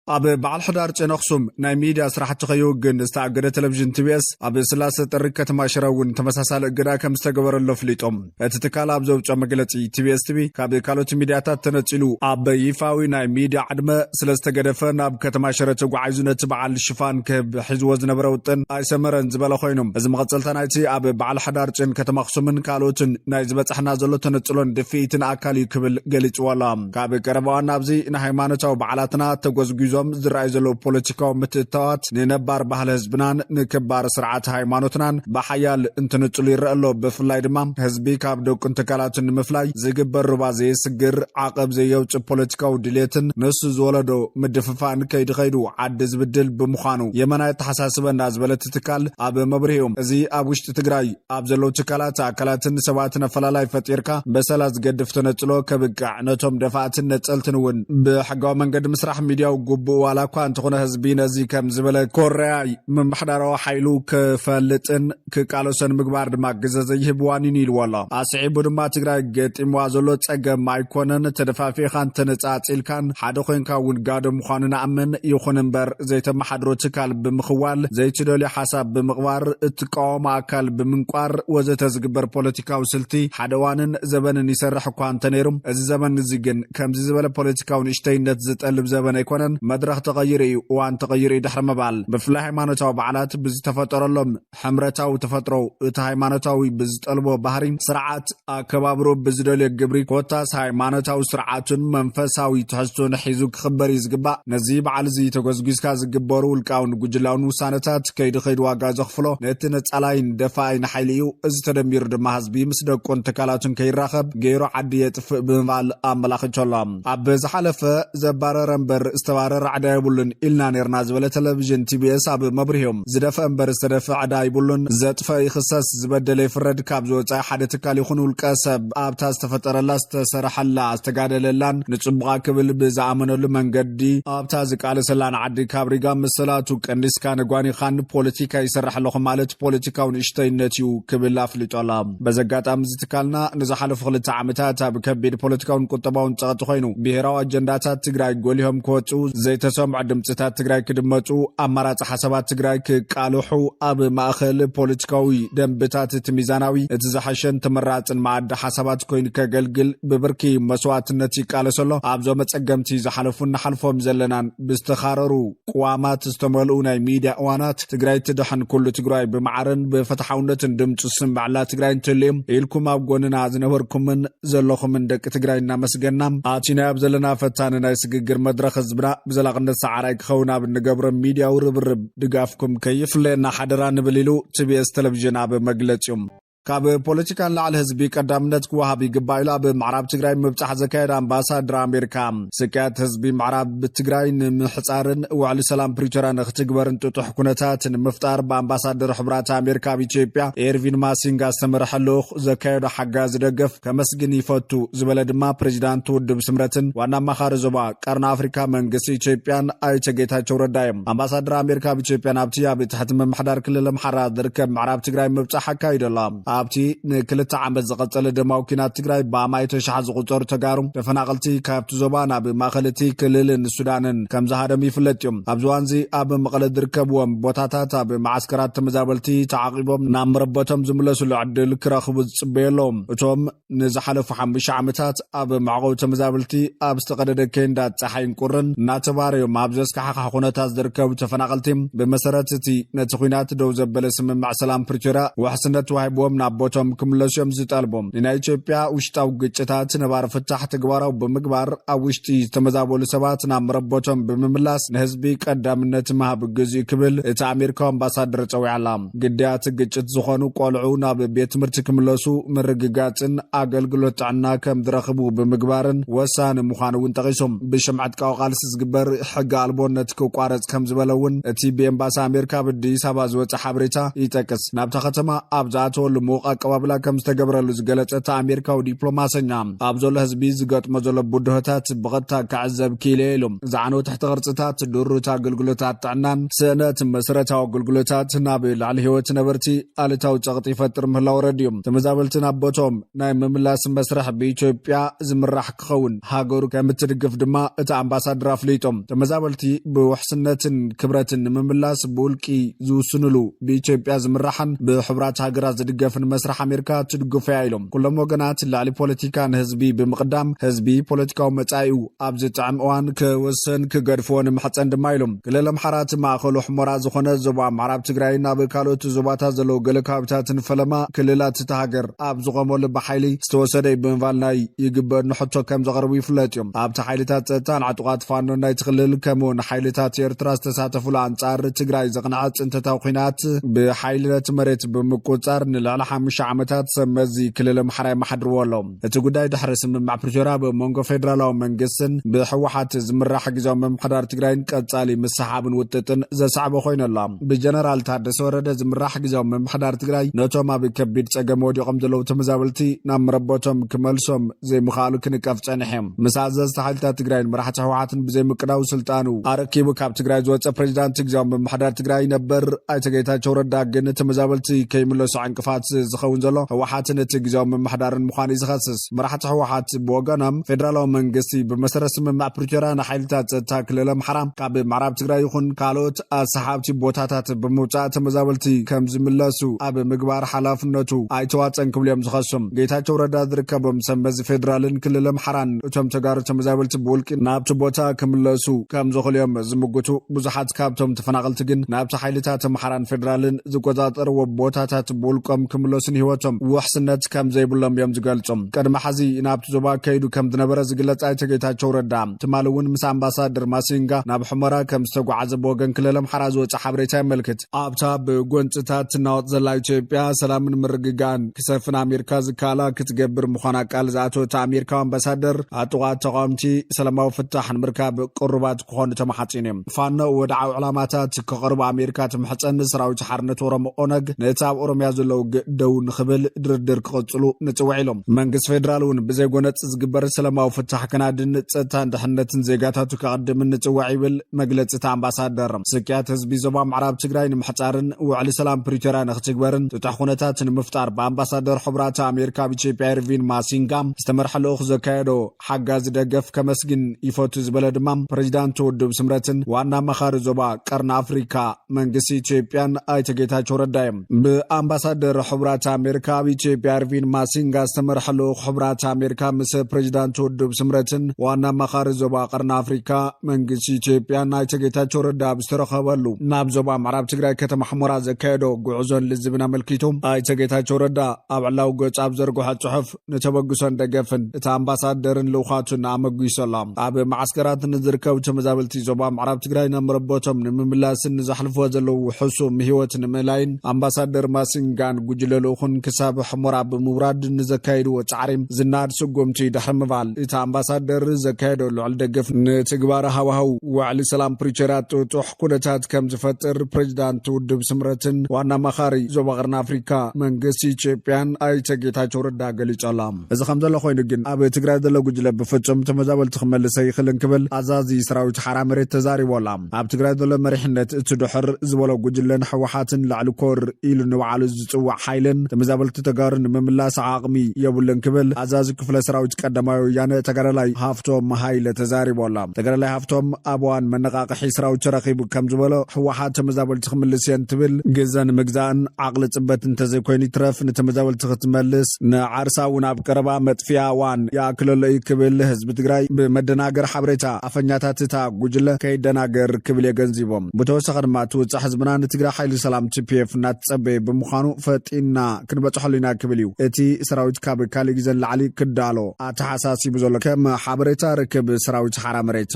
أب بعل حدار تنقسم ناي ميديا صراحة تغيوغن استعقد تلفزيون تبيس أب سلاسة تركة ماشراون تمساسال اقرا كم استقبر اللفليتهم اتتكال أبزو جمقلتي تبيس تبي كابي كالوت ميدياتات تنتلو أب يفاوي ناي ميديا عدم سلاسة قدفن أب كتماشرة وعايزونة تبع الشفان كب حزوز نبروتن أي سمرن زبالة خوينهم إذا مغتلتان ايتي أب بعل حدار تن كتمقسمن كالوتن ناي زبات احنا زلو تنتلون دفيتن أكالي كبل قلت والام كابي كربوان نابزي نهيمانتو بعلاتنا تقوز زوم زرعي زلو بوليتيكاو متتوات ننبار بحل هزبنان نكبار سرعات هايمانوتنان بحيال انتنطلو يرألو بفلاي دمام هزبي كابدوك انتكالاتن مفلاي زيقبر ربا زي سقر عقب زي يوچ بوليتيكاو دليتن نسو زولدو مدففان كيد غيدو عدز بدل بمخانو يمناي تحساسبن نازبلت تتكال اب مبرهيوم ازي ابوشت تقراي اب زلو تكالات اكالاتن سباتن فلالاي فتيركا بسلاز قدفتنطلو كبقع نتوم دفاتن نتلتنون بحقاو منقد مسرح ميدياو قبو ولا كان تكون هزبين زي كم زبله كوريا من محضروا حيلو كفلتن كقالوسن مغبار دما غززي هبوانين يلولا اسعيبو دما تግራይ ገጢም ዋዘሎ ጸገም ማይኮነን ተደፋፊ ኻን ተነጻጽል ካን ሓደ ኮይንካ ውንጋደ ምዃኑን አመን ይኹን እንበር ዘይተማሐድሮ ትካል ብምኽዋል ዘይትደሊ ሐሳብ ብምቕባር እትቃወም አካል ብምንቋር ወዘተ ዝግበር ፖለቲካው ስልቲ ሓደዋንን ዘበንን ይሰርሕ ኳን ተነይሩም እዚ ዘመን እዚ ግን ከምዚ ዝበለ ፖለቲካው ንሽተይነት ዝጠልብ ዘበን አይኮነን مدرخ تغيري وان تغيري دحر مبال بفلا هيمانوتاو بعلات بز تفطرلهم حمرتاو تفطرو اتا هيمانوتاوي بز طلبو بحري سرعات اكبابرو بزدل يغبري كوتاس هيمانوتاو سرعاتن منفساوي تحسون حيزو خبر يزغبا نزيب علزي تغزغزكا زغبرو القاون غجلاون وسانتات كيد خيد واغا زخفلو نتنصلاين دفاين حيليو از تدمير دما حزبي مسدقون تكالاتن كيراخب غيرو عدي يطف بمال املاخچلام ابز حلفه زباررنبر استوار رعدا يبولن إلنا نيرنا زبالة تلفزيون TBS أب مبرهيوم زدفع انبر استدفع عدا يبولن زدفع يخصص زبدل يفرد كابزو تاي حدا تكالي خنو الكاسب أب تاستفتر الله استسرح الله استقاد للان نتشبغا كبل بزعمنو لمنقدي أب تازك على سلان عدي كابريقا مسلاتو كندس كان قواني خان بوليتيكا يسرح لهم مالت بوليتيكا ونشتين نتيو كبل لافلت علام بزقات أمز تكالنا نزحل فغلت عمتات بكبير بوليتيكا ونكتباون تغطو خينو بيهراو أجنداتات تقراي قوليهم كوتو زي تسمع دمصታት ትግራይ ክድመጹ አማራጭ ሐሳባት ትግራይ ከቃልሑ አብ ማእኸል ፖለቲካዊ ደንብታት ትሚዛናዊ እትዛሐሸን ተመራጽን ማዕድ ሐሳባት ኮይን ከገልግል በብርኪ መስዋዕትነት ይቃለሰሎ አብዞ መጸገምቲ ዘሐለፉን ሐልፎም ዘለናን ብስተኻረሩ ቋማት ዝተመልኡ ናይ ሚዲያ ዋናት ትግራይ ትድሕን ኩሉ ትግራይ በማዕረን በፈታሐውነትን ድምጽ ስምዓላ ትግራይ እንትልም ኢልኩም አብ ጎንና ዝነበርኩምን ዘለኹምን ደቂ ትግራይና መስገናም አቲና አብ ዘለና ፈታን ናይ ስግግር መድረኽ ዝብራ بزلاقነት ሰዓራይ ክኸውን ኣብ ንገብሮ ሚዲያ ውርብርብ ድጋፍኩም ከይፍለና ሓደራ ንብሊሉ TBS ቴሌቪዥን ኣብ መግለጽዮም ካብ ፖለቲካን ላዕለ ህዝቢ ቀዳምነት ክወሃብ ይግባይሉ ኣብ ምዕራብ ትግራይ ምብጻሕ ዘካየደ ኣምባሳደር አሜሪካ ስካት ህዝቢ ምዕራብ ትግራይ ንምሕጻርን ውዕሊ ሰላም ፕሪቶሪያ ንኽትግበርን ጥጡሕ ኩነታት ንምፍጣር በአምባሳደር ሕብራት አሜሪካ በኢትዮጵያ ኤርቪን ማሲንጋ ዝተመርሐሉ ዘካየደ ሓጋዝ ደገፍ ከመስግን ይፈቱ ዝበለ ድማ ፕሬዝዳንት ውድብ ስምረትን ዋና ማኻሪ ዞባ ቀርና አፍሪካ መንግስቲ ኢትዮጵያን አይተጌታቸው ረዳዮም አምባሳደር አሜሪካ በኢትዮጵያ ናብቲ ኣብ ትሕቲ መምሕዳር ክልል አምሓራ ዝርከብ ምዕራብ ትግራይ ምብጻሕ ኣካይደሎም ኣብቲ ንክልተ ዓመት ዝቐጸለ ደማዊ ኩናት ትግራይ ብኣማይ ተሻሕ ዝቑጸሩ ተጋሩ ተፈናቐልቲ ካብቲ ዞባ ናብ ማእኸለቲ ክልልን ሱዳንን ከም ዝሃደሙ ይፍለጥ እዮም ኣብዚ እዋን እዚ ኣብ መቐለ ዝርከብዎም ቦታታት ኣብ ማዓስከራት ተመዛበልቲ ተዓቂቦም ናብ መረበቶም ዝምለሱሉ ዕድል ክረኽቡ ዝጽበየሎም እቶም ንዝሓለፉ 5 ዓመታት ኣብ መዕቆቢ ተመዛበልቲ ኣብ ዝተቐደደ ኬንዳ ፀሓይን ቁርን እናተባረዮም ኣብ ዘስካሕካ ኩነታት ዝርከቡ ተፈናቐልቲ ብመሰረት እቲ ነቲ ኩናት ደው ዘበለ ስምምዕ ሰላም ፕሪቶሪያ ውሕስነት ዋሂቦም ናቦቶም ክምለሱም ዝጠልቦም ናይ ኢትዮጵያ ውሽጣዊ ግጭታት ነባር ፍታሕ ተግባራዊ ብምግባር ኣብ ውሽጢ ተመዛበሉ ሰባት ናብ መረበቶም ብምምላስ ንህዝቢ ቀዳምነት ማህብ ግዝኡ ክብል እቲ ኣሜሪካዊ ኣምባሳደር ጸዊዓላ ግዳያት ግጭት ዝኾኑ ቆልዑ ናብ ቤት ትምህርቲ ክምለሱ ምርግጋጽን ኣገልግሎት ጥዕና ከም ዝረኽቡ ብምግባርን ወሳኒ ምዃኑ እውን ጠቒሶም ብሽምዓት ቃልሲ ዝግበር ሕጊ ኣልቦነት ክቋረጽ ከም ዝበለውን እቲ ብኤምባሲ ኣሜሪካ ብአዲስ ኣበባ ዝወፀ ሓበሬታ ይጠቅስ ናብታ ከተማ ኣብ ዝኣተወሉ ድሙቕ ኣቀባብላ ከም ዝተገብረሉ ዝገለጸት ኣሜሪካዊ ዲፕሎማሰኛ ኣብ ዘሎ ህዝቢ ዝገጥሞ ዘሎ ቡድሆታት ብቐጥታ ክዕዘብ ክኢለ ኢሎም ዝዓነው ትሕቲ ቅርጽታት ድሩት ኣገልግሎታት ጥዕናን ስእነት መሰረታዊ ኣገልግሎታት ናብ ላዕሊ ህይወት ነበርቲ ኣሉታዊ ጸቕጢ ይፈጥር ምህላው ረድዮም ተመዛበልቲ ናብ ቦቶም ናይ ምምላስ መስርሕ ብኢትዮጵያ ዝምራሕ ክኸውን ሃገሩ ከም እትድግፍ ድማ እቲ ኣምባሳደር ኣፍሊጦም ተመዛበልቲ ብውሕስነትን ክብረትን ንምምላስ ብውልቂ ዝውስንሉ ብኢትዮጵያ ዝምራሕን ብሕብራት ሃገራት ዝድገፍን መስርሕ ኣሜሪካ ትድግፉ ኢሎም ኩሎም ወገናት ላዕሊ ፖለቲካ ንህዝቢ ብምቕዳም ህዝቢ ፖለቲካዊ መጻኢኡ ኣብ ዝጥዕም እዋን ክወስን ክገድፍዎን ምሕፀን ድማ ኢሎም ክልል ኣምሓራት ማእኸሉ ሕሞራ ዝኾነ ዞባ ምዕራብ ትግራይ ናብ ካልኦት ዞባታት ዘለዉ ገለ ከባቢታትን ፈለማ ክልላት እቲ ሃገር ኣብ ዝቖመሉ ብሓይሊ ዝተወሰደ ብምባል ናይ ይግበር ንሕቶ ከም ዘቕርቡ ይፍለጥ እዮም ኣብቲ ሓይልታት ፀጥታን ዕጡቓት ፋኖ ናይቲ ክልል ከምኡውን ሓይልታት ኤርትራ ዝተሳተፉሉ ኣንጻር ትግራይ ዘቕንዐ ፅንተታዊ ኩናት ብሓይሊ ነቲ መሬት ብምቁፅጻር ንልዕሊ 5 ዓመታት ሰመዚ ክልል ኣምሓራ የመሓድርዎ ኣሎ እቲ ጉዳይ ድሕሪ ስምምዕ ፕሪቶርያ ብመንጎ ፌደራላዊ መንግስትን ብሕወሓት ዝምራሕ ጊዜያዊ ምምሕዳር ትግራይን ቀጻሊ ምሰሓብን ውጥጥን ዘሳዕበ ኮይኑ ኣሎ ብጀነራል ታደሰ ወረደ ዝምራሕ ጊዜያዊ ምምሕዳር ትግራይ ነቶም ኣብ ከቢድ ፀገም ወዲቖም ዘለዉ ተመዛበልቲ ናብ መረቦቶም ክመልሶም ዘይምኽኣሉ ክንቀፍ ጸኒሖም ምስ ኣዘዝቲ ሓይልታት ትግራይን መራሕቲ ሕወሓትን ብዘይምቅዳው ስልጣኑ ኣረኪቡ ካብ ትግራይ ዝወፀ ፕሬዚዳንት ጊዜያዊ ምምሕዳር ትግራይ ነበር ኣይተ ጌታቸው ረዳ ግን ተመዛበልቲ ከይምለሱ ዕንቅፋት ዝኸውን ዘሎ ሕወሓትን እቲ ጊዜያዊ ምምሕዳርን ምዃኑ ይዝኸስስ መራሕቲ ሕወሓት ብወገኖም ፌደራላዊ መንግስቲ ብመሰረት ስምምዕ ፕሪቶርያ ንሓይልታት ፀጥታ ክልል ኣምሓራ ካብ ምዕራብ ትግራይ ይኹን ካልኦት ኣሰሓብቲ ቦታታት ብምውፃእ ተመዛበልቲ ከም ዝምለሱ ኣብ ምግባር ሓላፍነቱ ኣይተዋፀን ክብሉ እዮም ዝኸሱም ጌታቸው ረዳ ዝርከቦም ሰመዚ ፌደራልን ክልል ኣምሓራን እቶም ተጋሩ ተመዛበልቲ ብውልቂ ናብቲ ቦታ ክምለሱ ከም ዘኽእሉ እዮም ዝምግቱ ብዙሓት ካብቶም ተፈናቐልቲ ግን ናብቲ ሓይልታት ኣምሓራን ፌደራልን ዝቆፃፀርዎ ቦታታት ብውልቆም ክምለሱን ሂወቶም ውሕስነት ከም ዘይብሎም እዮም ዝገልጹም ቀድሚ ሓዚ ናብቲ ዞባ ከይዱ ከም ዝነበረ ዝግለጽ ኣይተ ጌታቸው ረዳ ትማሊ እውን ምስ ኣምባሳደር ማሲንጋ ናብ ሕመራ ከም ዝተጓዓዘ ብወገን ክልል ኣምሓራ ዝወፅእ ሓበሬታ የመልክት ኣብታ ብጎንፅታት ትናወጥ ዘላ ኢትዮጵያ ሰላምን ምርግጋእን ክሰፍን ኣሜሪካ ዝከኣላ ክትገብር ምዃና ቃል ዝኣተወት ኣሜሪካዊ ኣምባሳደር ኣጡቓት ተቃውምቲ ሰላማዊ ፍታሕ ንምርካብ ቅሩባት ክኾኑ ተማሓፂን እዮም ፋኖ ወድዓዊ ዕላማታት ከቕርቡ ኣሜሪካ ትምሕፀን ሰራዊት ሓርነት ኦሮሞ ኦነግ ነቲ ኣብ ኦሮምያ ዘለዉ ደው ንኽብል ድርድር ክቕፅሉ ንፅውዕ ኢሎም መንግስቲ ፌደራል እውን ብዘይጎነፅ ዝግበር ሰላማዊ ፍታሕ ክናድን ፀጥታን ድሕነትን ዜጋታቱ ከቐድምን ንፅውዕ ይብል መግለፂ እቲ ኣምባሳደር ስክያት ህዝቢ ዞባ ምዕራብ ትግራይ ንምሕፃርን ውዕሊ ሰላም ፕሪቶርያ ንኽትግበርን ጥጡሕ ኩነታት ንምፍጣር ብኣምባሳደር ሕቡራት ኣሜሪካ ኣብ ኢትዮጵያ ኤርቪን ማሲንጋ ዝተመርሐ ልኡኽ ዘካየዶ ሓጋዝ ደገፍ ከመስግን ይፈቱ ዝበለ ድማ ፕሬዚዳንት ውድብ ስምረትን ዋና መኻሪ ዞባ ቀርኒ ኣፍሪካ መንግስቲ ኢትዮጵያን ኣይተ ጌታቸው ረዳ እዮም ብኣምባሳደር ሕቡራት ኣሜሪካ ኣብ ኢትዮጵያ ኤርቪን ማሲንጋ ዝተመርሐ ልኡኽ ሕቡራት ኣሜሪካ ምስ ፕሬዚዳንት ውድብ ስምረትን ዋና መኻሪ ዞባ ቀርኒ ኣፍሪካ መንግስቲ ኢትዮጵያን ኣይተ ጌታቸው ረዳ ብዝተረኸበሉ ናብ ዞባ ምዕራብ ትግራይ ከተማ ሕሞራ ዘካየዶ ጉዕዞን ልዝብን ኣመልኪቱ ኣይተ ጌታቸው ረዳ ኣብ ዕላው ገጽ ኣብ ዘርግሖ ጽሑፍ ንተበግሶን ደገፍን እቲ ኣምባሳደርን ልኡኻቱን ኣመጊሶላ ኣብ ማዓስከራት ንዝርከቡ ተመዛበልቲ ዞባ ምዕራብ ትግራይ ናብ መረቦቶም ንምምላስን ንዘሕልፍዎ ዘለዉ ሕሱም ሂወት ንምእላይን ኣምባሳደር ማሲንጋን ጉጅለ ልኡኹን ክሳብ ሕሞራ ብምውራድ ንዘካይድዎ ጻዕሪ ዝናድ ስጉምቲ ድሕሪ ምባል እቲ ኣምባሳደር ዘካየዶ ልዑል ደገፍ ንትግባር ሃዋሃው ውዕሊ ሰላም ፕሪቶርያ ጥጡሕ ኩነታት ከም ዝፈጥር ፕሬዚዳንት ውድብ ስምረትን ዋና መኻሪ ዞባ ቀርኒ ኣፍሪካ መንግስቲ ኢትዮጵያን ኣይተ ጌታቸው ረዳ ገሊጾላ እዚ ከም ዘሎ ኮይኑ ግን ኣብ ትግራይ ዘሎ ጉጅለ ብፍጹም ተመዛበልቲ ክመልሰ ይኽእልን ክብል ኣዛዚ ሰራዊት ሓራ መሬት ተዛሪቦላ ኣብ ትግራይ ዘሎ መሪሕነት እቲ ድሕር ዝበሎ ጉጅለን ሕወሓትን ላዕሊ ኮር ኢሉ ንባዕሉ ዝፅዋዕ ሓይልን ተመዛበልቲ ተጋሩ ንምምላስ ዓቕሚ የብሉን ክብል ኣዛዚ ክፍለ ሰራዊት ቀዳማይ ወያነ ተጋዳላይ ሃፍቶም ሃይለ ተዛሪቦላ ተጋዳላይ ሃፍቶም ኣብ እዋን መነቃቅሒ ሰራዊት ረኺቡ ከም ዝበሎ ሕወሓት ተመዛበልቲ ክምልስ እየን ትብል ግዘን ምግዛእን ዓቕሊ ፅበት እንተዘይኮይኑ ይትረፍ ንተመዛበልቲ ክትመልስ ንዓርሳ እውን ኣብ ቀረባ መጥፍያ እዋን ይኣክለሎ እዩ ክብል ህዝቢ ትግራይ ብመደናገር ሓበሬታ ኣፈኛታት እታ ጉጅለ ከይደናገር ክብል የገንዚቦም ብተወሳኺ ድማ ትውፅእ ህዝብና ንትግራይ ሓይሊ ሰላም TPF እናተፀበየ ብምዃኑ ፈጢና ክንበፅሐሉ ኢና ክብል እዩ እቲ ሰራዊት ካብ ካሊእ ግዘን ላዕሊ ክዳሎ ኣተሓሳሲቡ ዘሎ ከም ሓበሬታ ርክብ ሰራዊት ሓራ መሬት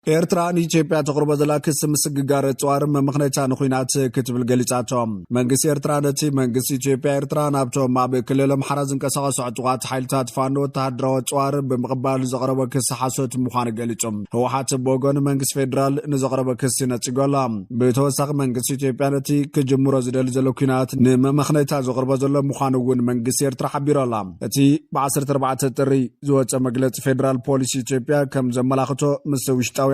ኤርትራን ኢትዮጵያ ተቅርበ ዘላ ክስ ምስግጋር ጸዋር መምኽነታ ንኹናት ክትብል ገሊጻቶም መንግስቲ ኤርትራ ነቲ መንግስቲ ኢትዮጵያ ኤርትራ ናብቶም ኣብ ክልል ኣምሓራ ዝንቀሳቐሱ ዕጡቓት ሓይልታት ፋኖ ወተሃደራዊ ጸዋር ብምቕባል ዘቕረበ ክስ ሓሶት ምዃኑ ገሊጾም ህወሓት ብወገኑ መንግስቲ ፌደራል ንዘቕረበ ክስ ነጽጎላ ብተወሳኺ መንግስቲ ኢትዮጵያ ነቲ ክጅምሮ ዝደሊ ዘሎ ኩናት ንመምኽነታ ዘቕርበ ዘሎ ምዃኑ እውን መንግስቲ ኤርትራ ሓቢሮላ እቲ ብ14 ጥሪ ዝወፀ መግለፂ ፌደራል ፖሊስ ኢትዮጵያ ከም ዘመላኽቶ ምስ ውሽጣዊ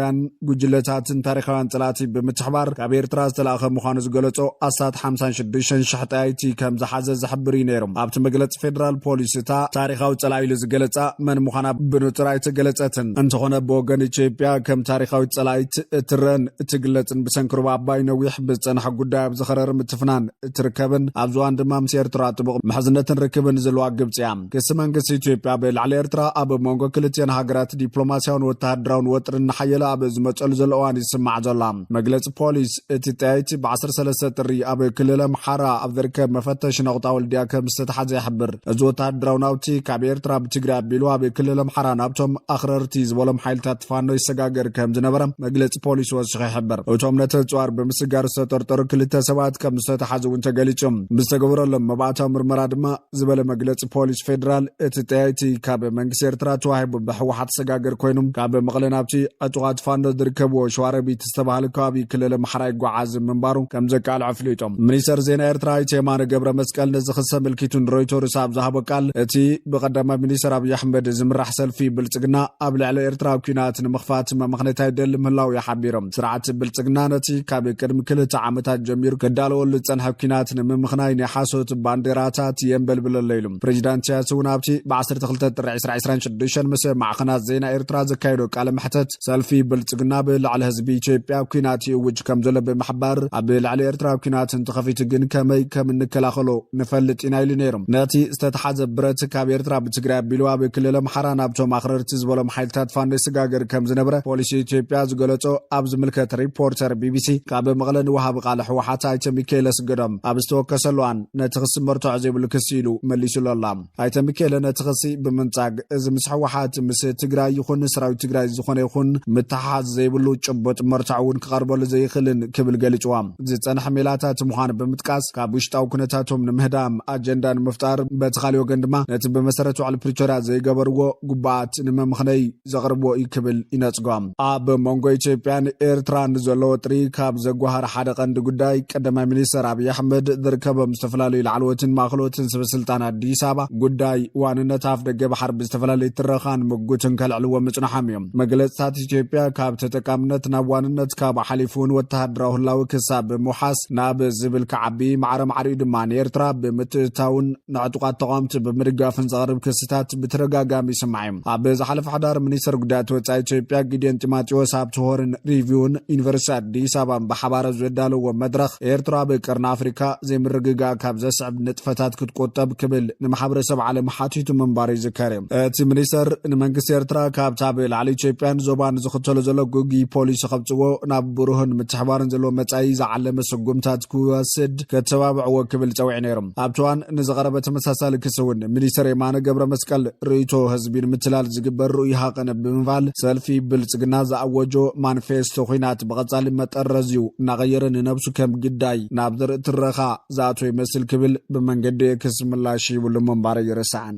ጉጅለታትን ታሪኻውያን ጽላቲ ብምትሕባር ካብ ኤርትራ ዝተላኸ ምዃኑ ዝገለጾ ኣሳት 56,000 ጣይቲ ከም ዝሓዘ ዝሕብር እዩ ነይሩ ኣብቲ መግለፂ ፌደራል ፖሊስ እታ ታሪኻዊ ጸላኢ ኢሉ ዝገለጻ መን ምዃና ብንጹር ኣይተገለጸትን እንተኾነ ብወገን ኢትዮጵያ ከም ታሪኻዊ ጸላኢት እትረአን እትግለጽን ብሰንኪ ሩባ ኣባይ ነዊሕ ብዝጸንሐ ጉዳይ ኣብ ዝኸረረ ምትፍናን እትርከብን ኣብ ዝዋን ድማ ምስ ኤርትራ ጥቡቕ ምሕዝነትን ርክብን ዘለዋ ግብፂ እያ ክሲ መንግስቲ ኢትዮጵያ ብላዕሊ ኤርትራ ኣብ መንጎ ክልቲአን ሃገራት ዲፕሎማስያውን ወተሃደራውን ወጥርን ሓየለ ኣብ ዝመጸሉ ዘለዋን ይስማዕ ዘላ መግለፂ ፖሊስ እቲ ጣይቲ ብ13 ጥሪ ኣብ ክልል ኣምሓራ ኣብ ዝርከብ መፈተሽ ነቕጣ ወልድያ ከም ዝተተሓዘ ይሕብር እዚ ወተሃደራዊ ናውቲ ካብ ኤርትራ ብትግራይ ኣቢሉ ኣብ ክልል ኣምሓራ ናብቶም ኣኽረርቲ ዝበሎም ሓይልታት ፋኖ ይሰጋገር ከም ዝነበረ መግለፂ ፖሊስ ወሲኹ ይሕብር እቶም ነቲ ጽዋር ብምስጋር ዝተጠርጠሩ ክልተ ሰባት ከም ዝተተሓዘ እውን ተገሊጾም ብዝተገበረሎም መባእታዊ ምርመራ ድማ ዝበለ መግለፂ ፖሊስ ፌደራል እቲ ጣይቲ ካብ መንግስቲ ኤርትራ ተዋሂቡ ብሕወሓት ሰጋገር ኮይኑ ካብ መቐለ ናብቲ ዕጡቓት ፋኖ ዝርከብዎ ሸዋረቢት ዝተባሃለ ከባቢ ክልል ኣምሓራ ይጓዓዝ ምንባሩ ከም ዘቃልዕ ኣፍሊጦም ሚኒስተር ዜና ኤርትራ የማነ ገብረ መስቀል ነዚ ክስ ምልኪቱን ሮይተርስ ኣብ ዝሃቦ ቃል እቲ ብቐዳማይ ሚኒስተር ኣብይ ኣሕመድ ዝምራሕ ሰልፊ ብልጽግና ኣብ ልዕሊ ኤርትራ ኩናት ንምኽፋት መምኽነታ ይደሊ ምህላው ይሓቢሮም ስርዓት ብልጽግና ነቲ ካብ ቅድሚ 2 ዓመታት ጀሚሩ ከዳለወሉ ዝጸንሐ ኩናት ንምምኽናይ ናይ ሓሶት ባንዴራታት የንበልብለሎ ኢሉ ፕሬዚዳንት ኢሳያስ እውን ኣብቲ ብ12 ጥሪ 2026 ምስ ማዕኸናት ዜና ኤርትራ ዘካየዶ ቃለ መሕተት ሰልፊ ብልጽግና ብላዕሊ ህዝቢ ኢትዮጵያ ኩናት ይውጅ ከም ዘሎ ብምሕባር ኣብ ልዕሊ ኤርትራ ኩናት እንትኸፊቱ ግን ከመይ ከም እንከላኸሎ ንፈልጥ ኢና ኢሉ ነይሮም ነቲ ዝተተሓዘ ብረት ካብ ኤርትራ ብትግራይ ኣቢሉ ኣብ ክልል ኣምሓራ ናብቶም ኣኽረርቲ ዝበሎም ሓይልታት ፋኖ ይሰጋገር ከም ዝነበረ ፖሊስ ኢትዮጵያ ዝገለጾ ኣብ ዝምልከት ሪፖርተር ቢቢሲ ካብ መቐለ ንወሃቢ ቃል ሕወሓት ኣይተ ሚካኤል ኣስገዶም ኣብ ዝተወከሰሉዋን ነቲ ክሲ መርትዖ ዘይብሉ ክሲ ኢሉ መሊሱሉ ኣላ ኣይተ ሚካኤል ነቲ ክሲ ብምንጻግ እዚ ምስ ሕወሓት ምስ ትግራይ ይኹን ሰራዊት ትግራይ ዝኾነ ይኹን ምትሓሓዝ ዘይብሉ ጭቡጥ መርትዖ እውን ክቐርበሉ ዘይኽእልን ክብል ገሊጽዋ ዝጸንሐ ሜላታት ምዃኑ ብምጥቃስ ካብ ውሽጣዊ ኩነታቶም ንምህዳም ኣጀንዳ ንምፍጣር በቲ ካልእ ወገን ድማ ነቲ ብመሰረት ውዕሊ ፕሪቶርያ ዘይገበርዎ ጉባኣት ንመምኽነይ ዘቕርብዎ እዩ ክብል ይነጽጎም ኣብ መንጎ ኢትዮጵያን ኤርትራን ዘሎ ወጥሪ ካብ ዘጓሃር ሓደ ቀንዲ ጉዳይ ቀዳማይ ሚኒስተር ኣብይ ኣሕመድ ዝርከቦም ዝተፈላለዩ ላዕለዎትን ማእኸሎትን ሰበስልጣን ኣዲስ ኣበባ ጉዳይ ዋንነት ኣፍ ደገ ባሕሪ ብዝተፈላለዩ ትረኻን ምጉትን ከልዕልዎ ምጽናሖም እዮም መግለጽታት ኢትዮጵያ ካብ ተጠቃምነት ናብ ዋንነት ካብ ሓሊፉን ወተሃደራዊ ህላዊ ክሳብ ብምውሓስ ናብ ዝብል ከዓቢ ማዕረ ማዕሪኡ ድማ ንኤርትራ ብምትእታውን ንዕጡቓት ተቋምቲ ብምድጋፍን ዘቕርብ ክስታት ብተደጋጋሚ ይስማዕ እዩ ኣብ ዝሓለፈ ሓዳር ሚኒስተር ጉዳያት ወጻኢ ኢትዮጵያ ጊድዮን ጢሞቴዎስ ኣብ ትሆርን ሪቪውን ዩኒቨርሲቲ ኣዲስ ኣበባ ብሓባር ዝዳለዎ መድረኽ ኤርትራ ብቅርኒ ኣፍሪካ ዘይምርግጋእ ካብ ዘስዕብ ንጥፈታት ክትቆጠብ ክብል ንማሕበረሰብ ዓለም ሓቲቱ ምንባር ይዝከር እቲ ሚኒስተር ንመንግስቲ ኤርትራ ካብታ ብላዕሊ ኢትዮጵያን ዞባን ዝኽተሎ ዘሎ ጉጊ ፖሊስ ኸብጽዎ ናብ ብሩህን ምትሕባርን ዘለዎ መጻኢ ዝዓለመ ስጉምታት ክወስድ ከተባብዕዎ ክብል ጸዊዕ ነይሮም ኣብቲ እዋን ንዝቐረበ ተመሳሳሊ ክሲ እውን ሚኒስተር የማነ ገብረ መስቀል ርእይቶ ህዝቢ ንምትላል ዝግበር ርኡይ ሃቐነ ብምባል ሰልፊ ብልጽግና ዝኣወጆ ማኒፌስቶ ኩናት ብቐጻሊ መጠረዝዩ እናቐየረ ንነብሱ ከም ግዳይ ናብ ዝርኢ ትረኻ ዝኣቶ ይመስል ክብል ብመንገዲ ክስ ምላሽ ይብሉ ምንባር ይርስዓን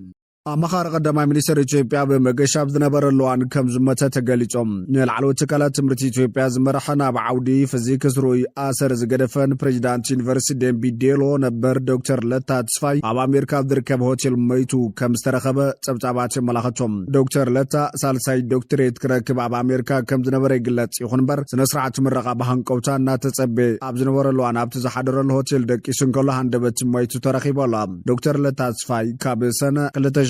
ኣመኻሪ ቀዳማይ ሚኒስተር ኢትዮጵያ በመገሻ ዝነበረሉ እዋን ከም ዝመተ ተገሊጾም ንላዕለዎት ትካላት ትምህርቲ ኢትዮጵያ ዝመርሐ ናብ ዓውዲ ፊዚክስ ርኡይ ኣሰር ዝገደፈን ፕሬዚዳንት ዩኒቨርሲቲ ደንቢ ዴሎ ነበር ዶክተር ለታ ተስፋይ ኣብ ኣሜሪካ ዝርከብ ሆቴል ሞይቱ ከም ዝተረኸበ ጸብጻባት የመላኽቶም ዶክተር ለታ ሳልሳይ ዶክትሬት ክረክብ ኣብ ኣሜሪካ ከም ዝነበረ ይግለጽ ይኹን እምበር ስነ ስርዓት ምረቓ ብሃንቀውታ እናተጸበ ኣብ ዝነበረሉ እዋን ኣብቲ ዝሓደረሉ ሆቴል ደቂሱ እንከሎ ሃንደበት ሞይቱ ተረኺቡ ኣሎ ዶክተር ለታ ተስፋይ ካብ ሰነ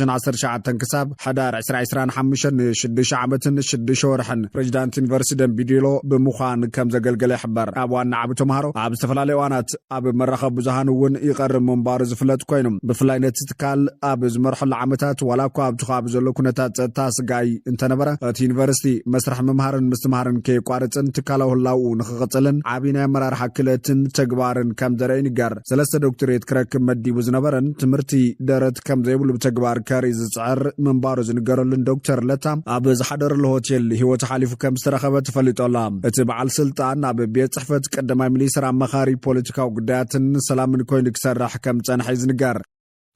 2019 ክሳብ ሓዳር 2025 6 ዓመትን 6 ወርሕን ፕሬዚዳንት ዩኒቨርሲቲ ደንቢ ዴሎ ብምዃን ከም ዘገልገለ ይሕበር ኣብ ዋና ዓቢ ተምሃሮ ኣብ ዝተፈላለዩ እዋናት ኣብ መራኸቢ ብዙሃን እውን ይቐርብ ምንባሩ ዝፍለጥ ኮይኑ ብፍላይ ነቲ ትካል ኣብ ዝመርሐሉ ዓመታት ዋላ እኳ ኣብቲ ከባቢ ዘሎ ኩነታት ጸጥታ ስጋይ እንተነበረ እቲ ዩኒቨርሲቲ መስርሕ ምምሃርን ምስትምሃርን ከይቋርፅን ትካላዊ ህላውኡ ንኽቕጽልን ዓብዪ ናይ ኣመራርሓ ክእለትን ተግባርን ከም ዘርአን ይጋር 3 ዶክትሬት ክረክብ መዲቡ ዝነበረን ትምህርቲ ደረት ከም ዘይብሉ ብተግባር መምከሪ ዝጽዕር ምንባሩ ዝንገረሉን ዶክተር ለታ ኣብ ዝሓደረሉ ሆቴል ህይወት ሓሊፉ ከም ዝተረኸበ ተፈሊጦላ። እቲ በዓል ስልጣን ኣብ ቤት ጽሕፈት ቀዳማይ ሚኒስትር ኣመኻሪ ፖለቲካዊ ጉዳያትን ሰላምን ኮይኑ ክሰርሕ ከም ጸንሐ ዝንገር።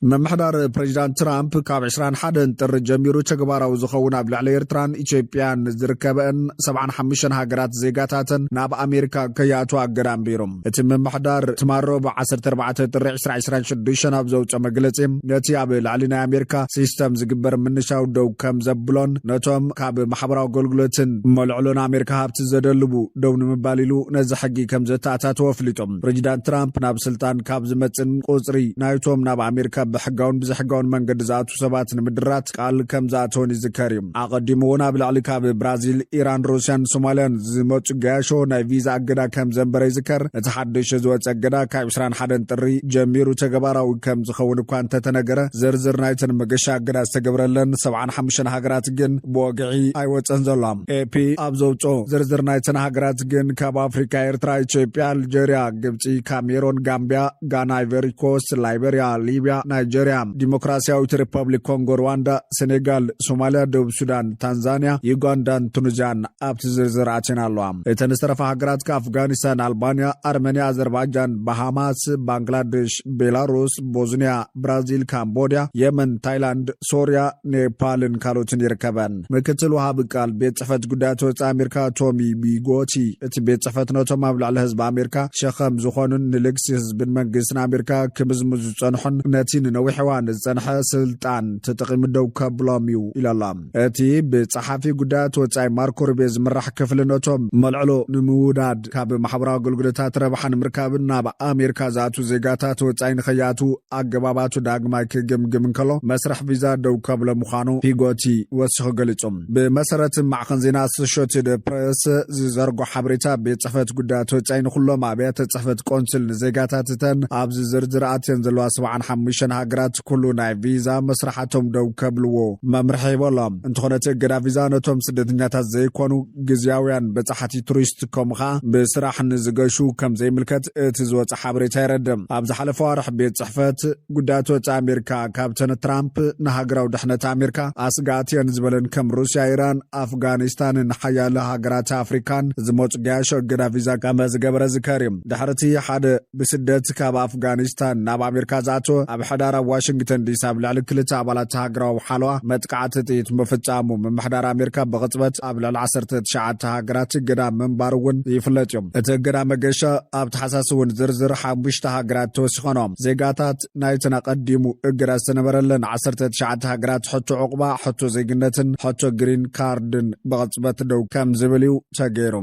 መምሕዳር ፕሬዚዳንት ትራምፕ ካብ 21 ጥሪ ጀሚሩ ተግባራዊ ዝኸውን ኣብ ልዕሊ ኤርትራን ኢትዮጵያን ዝርከበን 75 ሃገራት ዜጋታትን ናብ ኣሜሪካ ከይኣትዉ ኣገዳም ኣንቢሮም። እቲ መምሕዳር ትማሮ ብ14 ጥሪ 2026 ኣብ ዘውፅኦ መግለጺ ነቲ ኣብ ልዕሊ ናይ ኣሜሪካ ሲስተም ዝግበር ምንሻው ደው ከም ዘብሎን ነቶም ካብ ማሕበራዊ ኣገልግሎትን መልዕሎን ኣሜሪካ ሃብቲ ዘደልቡ ደው ንምባል ኢሉ ነዚ ሕጊ ከም ዘተኣታተወ ኣፍሊጦም። ፕሬዚዳንት ትራምፕ ናብ ስልጣን ካብ ዝመጽን ቁጽሪ ናይቶም ናብ ኣሜሪካ ብሕጋውን ብዘሕጋውን መንገዲ ዝኣትዉ ሰባት ንምድራት ቃል ከም ዝኣተውን ይዝከር እዩ። ኣቐዲሙ እውን ኣብ ልዕሊ ካብ ብራዚል፣ ኢራን፣ ሩስያን፣ ሶማልያን ዝመፁ ገያሾ ናይ ቪዛ ኣገዳ ከም ዘንበረ ይዝከር። እቲ ሓድሽ ዝወፀ ኣገዳ ካብ 21 ጥሪ ጀሚሩ ተግባራዊ ከም ዝኸውን እኳ እንተተነገረ ዝርዝር ናይተን መገሻ ኣገዳ ዝተገብረለን 75 ሃገራት ግን ብወግዒ ኣይወፀን ዘሎ። ኤፒ ኣብ ዘውፅኦ ዝርዝር ናይተን ሃገራት ግን ካብ ኣፍሪካ፣ ኤርትራ፣ ኢትዮጵያ፣ አልጄሪያ፣ ግብፂ፣ ካሜሮን፣ ጋምቢያ፣ ጋና፣ አይቨሪ ኮስት፣ ላይቤሪያ፣ ሊቢያ፣ ናይጄሪያ፣ ዲሞክራሲያዊት ሪፐብሊክ ኮንጎ፣ ሩዋንዳ፣ ሴኔጋል፣ ሶማሊያ፣ ደቡብ ሱዳን፣ ታንዛኒያ፣ ዩጋንዳን ቱኒዚያን ኣብቲ ዝርዝር ኣትየን ኣለዋ። እተን ዝተረፋ ሃገራት ከኣፍጋኒስታን፣ ኣልባንያ፣ ኣርሜንያ፣ ኣዘርባይጃን፣ ባሃማስ፣ ባንግላዴሽ፣ ቤላሩስ፣ ቦዝኒያ፣ ብራዚል፣ ካምቦድያ፣ የመን፣ ታይላንድ፣ ሶርያ፣ ኔፓልን ካልኦትን ይርከበን። ምክትል ወሃቢ ቃል ቤት ጽሕፈት ጉዳያት ወጻኢ ኣሜሪካ ቶሚ ቢጎቲ እቲ ቤት ጽሕፈት ነቶም ኣብ ልዕሊ ህዝቢ ኣሜሪካ ሸኸም ዝኾኑን ንልግሲ ህዝብን መንግስትን ኣሜሪካ ክምዝምዙ ዝጸንሑን ነቲ ንነዊሕ እዋን ዝጸንሐ ስልጣን ተጠቒሙ ደው ከብሎም እዩ ኢላላ። እቲ ብጸሓፊ ጉዳያት ወጻኢ ማርኮ ሩቢዮ ዝምራሕ ክፍሊ ነቶም መልዕሎ ንምውዳድ ካብ ማሕበራዊ ኣገልግሎታት ረብሓ ንምርካብን ናብ ኣሜሪካ ዝኣትዉ ዜጋታት ወጻኢ ንኸይኣትዉ ኣገባባቱ ዳግማይ ክግምግም እንከሎ መስርሕ ቪዛ ደው ከብሎ ምዃኑ ፒጎቲ ወሲኹ ገሊጹ። ብመሰረት ማዕኸን ዜና ኣሶሽየትድ ፕሬስ ዝዘርጎ ሓበሬታ ቤት ጽሕፈት ጉዳያት ወጻኢ ንኹሎም ኣብያተ ጽሕፈት ቆንስል ንዜጋታት እተን ኣብዚ ዝርዝር ኣትየን ዘለዋ 75 ሃገራት ኩሉ ናይ ቪዛ መስራሓቶም ደው ከብልዎ መምርሒ ይበሎም። እንተኾነቲ እገዳ ቪዛ ነቶም ስደተኛታት ዘይኮኑ ግዝያውያን በጻሕቲ ቱሪስት ከምኡ ኸዓ ብስራሕ ንዝገሹ ከም ዘይምልከት እቲ ዝወፅእ ሓበሬታ ይረድም። ኣብ ዝሓለፈ ዋርሕ ቤት ጽሕፈት ጉዳያት ወጻኢ ኣሜሪካ ካብተን ትራምፕ ንሃገራዊ ድሕነት ኣሜሪካ ኣስጋእትየን ዝበለን ከም ሩስያ፣ ኢራን፣ ኣፍጋኒስታንን ሓያሎ ሃገራት ኣፍሪካን ዝመፁ ገያሾ እገዳ ቪዛ ከም ዝገበረ ዝከር እዩ። ድሕርቲ ሓደ ብስደት ካብ ኣፍጋኒስታን ናብ ኣሜሪካ ዝኣተወ ኣብ ሕዳር ኣብ ዋሽንግተን ዲሲ ኣብ ልዕሊ ክልተ ኣባላት ሃገራዊ ሓለዋ መጥቃዕቲ ጥይት ምፍጻሙ ምምሕዳር ኣሜሪካ ብቕጽበት ኣብ ልዕሊ 19 ሃገራት እገዳ ምንባር እውን ይፍለጥ እዩ። እቲ እገዳ መገሻ ኣብ ተሓሳስ እውን ዝርዝር 5 ሃገራት ተወሲኾኖም ዜጋታት ናይትን ኣቐዲሙ እገዳ ዝተነበረለን 19 ሃገራት ሕቶ ዕቑባ፣ ሕቶ ዜግነትን ሕቶ ግሪን ካርድን ብቕጽበት ደው ከም ዝብል እዩ ተገይሩ።